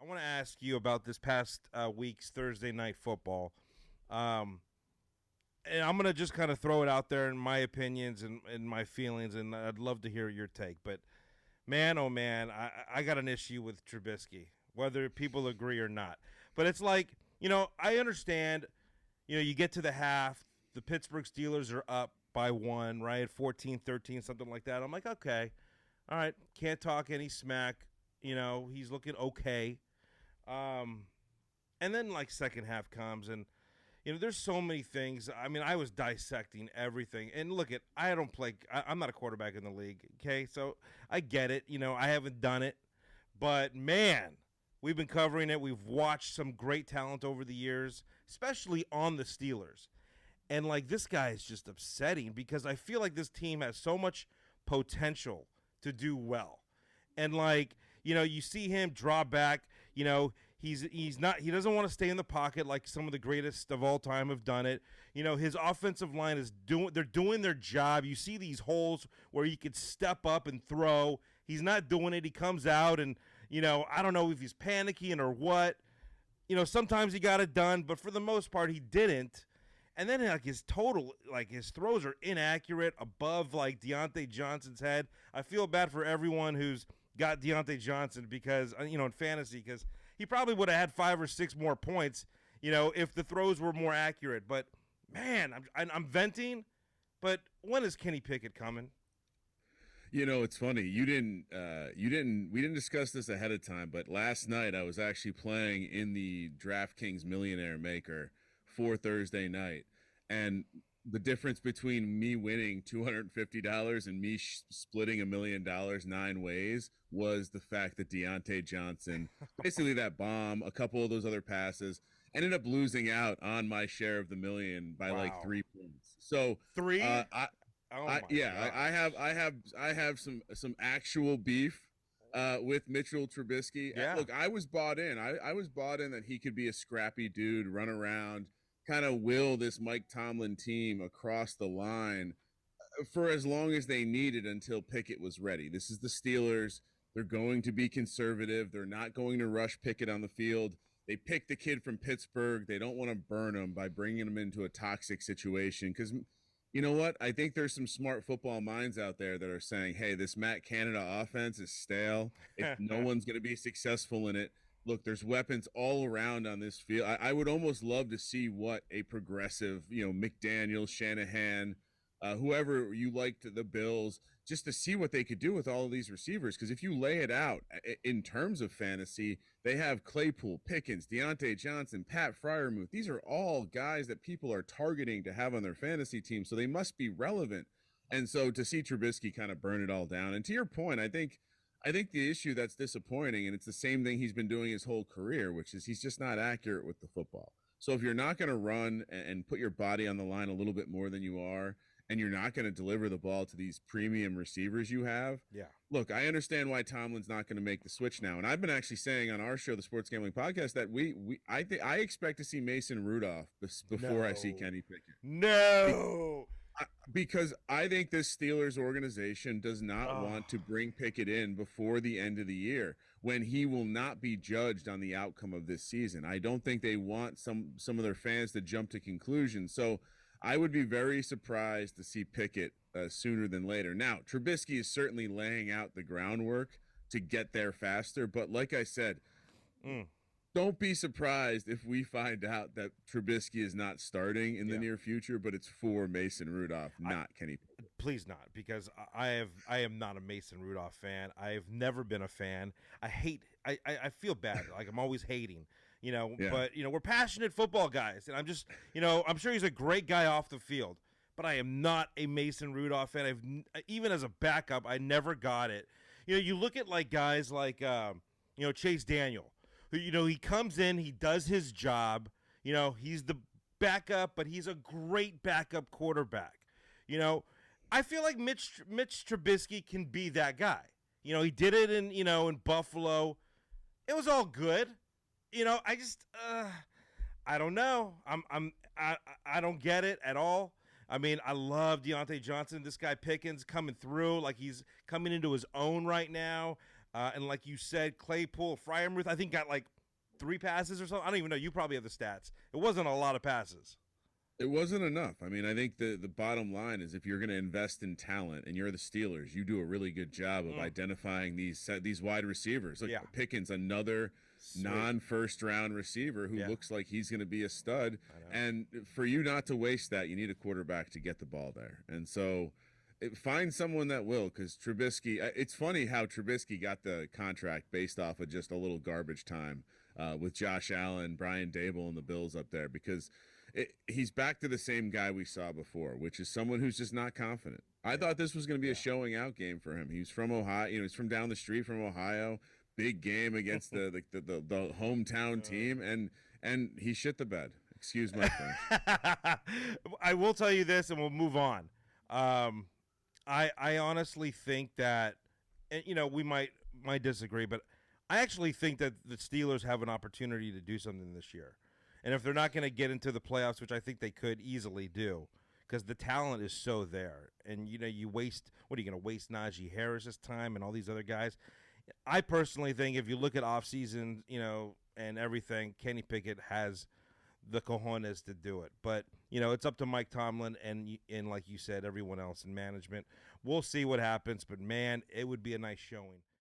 I want to ask you about this past week's Thursday night football. Um, and I'm going to just kind of throw it out there in my opinions and my feelings, and I'd love to hear your take. But man, oh man, I got an issue with Trubisky, whether people agree or not. But it's like, I understand, you get to the half, the Pittsburgh Steelers are up by one, right? 14-13, something like that. I'm like, okay, all right, can't talk any smack. He's looking okay. Um, and then like second half comes and there's so many things. I mean, I was dissecting everything. And look at I don't play I'm not a quarterback in the league, okay? So I get it. I haven't done it. But man, we've been covering it. We've watched some great talent over the years, especially on the Steelers. And like this guy is just upsetting because I feel like this team has so much potential to do well. And like, you see him draw back, he's not he doesn't want to stay in the pocket like some of the greatest of all time have done it. His offensive line is doing their job. You see these holes where he could step up and throw. He's not doing it. He comes out and, I don't know if he's panicking or what. Sometimes he got it done, but for the most part he didn't. And then like his throws are inaccurate above like Deontay Johnson's head. I feel bad for everyone who's got Deontay Johnson because, in fantasy, because he probably would have had 5 or 6 more points, if the throws were more accurate. But man, I'm venting. But when is Kenny Pickett coming? It's funny. We didn't discuss this ahead of time, but last night I was actually playing in the DraftKings Millionaire Maker for Thursday night. And the difference between me winning $250 and me splitting $1,000,000 9 ways was the fact that Deontay Johnson, basically that bomb, a couple of those other passes, ended up losing out on my share of the million by like 3 points. So 3? Oh my God. I have some actual beef with Mitchell Trubisky. Yeah. Look, I was bought in. I was bought in that he could be a scrappy dude, run around, kind of will this Mike Tomlin team across the line for as long as they needed until Pickett was ready. This is the Steelers. They're going to be conservative. They're not going to rush Pickett on the field. They picked the kid from Pittsburgh. They don't want to burn him by bringing him into a toxic situation because you know what? I think there's some smart football minds out there that are saying, hey, this Matt Canada offense is stale. If no one's going to be successful in it, look, there's weapons all around on this field. I would almost love to see what a progressive, McDaniel, Shanahan, whoever you liked the Bills, just to see what they could do with all of these receivers. Because if you lay it out in terms of fantasy, they have Claypool, Pickens, Deontay Johnson, Pat Fryermuth. These are all guys that people are targeting to have on their fantasy team, so they must be relevant. And so to see Trubisky kind of burn it all down. And to your point, I think the issue that's disappointing, and it's the same thing he's been doing his whole career, which is he's just not accurate with the football. So if you're not going to run and put your body on the line a little bit more than you are, and you're not going to deliver the ball to these premium receivers you have, Yeah. Look, I understand why Tomlin's not going to make the switch now. And I've been actually saying on our show, the Sports Gambling Podcast, that I expect to see Mason Rudolph before I see Kenny Pickett. No. Because I think this Steelers organization does not want to bring Pickett in before the end of the year when he will not be judged on the outcome of this season. I don't think they want some of their fans to jump to conclusions. So I would be very surprised to see Pickett sooner than later. Now, Trubisky is certainly laying out the groundwork to get there faster. But like I said, don't be surprised if we find out that Trubisky is not starting in the near future, but it's for Mason Rudolph, not Kenny Pickett. Please not, because I am not a Mason Rudolph fan. I've never been a fan. I feel bad. Like I'm always hating, but we're passionate football guys. And I'm just, I'm sure he's a great guy off the field, but I am not a Mason Rudolph fan. Even as a backup, I never got it. You look at like guys like, Chase Daniel, who, he comes in, he does his job. He's the backup, but he's a great backup quarterback. I feel like Mitch Trubisky can be that guy. He did it in Buffalo. It was all good. I just I don't know. I don't get it at all. I mean, I love Deontay Johnson. This guy Pickens coming through like he's coming into his own right now. And like you said, Claypool, Fryermuth, I think got like 3 passes or something. I don't even know. You probably have the stats. It wasn't a lot of passes. It wasn't enough. I mean, I think the bottom line is if you're going to invest in talent and you're the Steelers, you do a really good job of identifying these wide receivers. Like Pickens, another non-first round receiver who looks like he's going to be a stud. And for you not to waste that, you need a quarterback to get the ball there. And so find someone that will, because Trubisky, it's funny how Trubisky got the contract based off of just a little garbage time with Josh Allen, Brian Dable, and the Bills up there, because he's back to the same guy we saw before, which is someone who's just not confident. I thought this was going to be a showing out game for him. He's from Ohio, he's from down the street from Ohio. Big game against the hometown team, and he shit the bed. Excuse my French. I will tell you this, and we'll move on. I honestly think that, and we might disagree, but I actually think that the Steelers have an opportunity to do something this year. And if they're not going to get into the playoffs, which I think they could easily do, because the talent is so there, and you waste. What are you going to waste Najee Harris's time and all these other guys? I personally think if you look at offseason, and everything, Kenny Pickett has the cojones to do it. But it's up to Mike Tomlin and like you said, everyone else in management. We'll see what happens. But man, it would be a nice showing.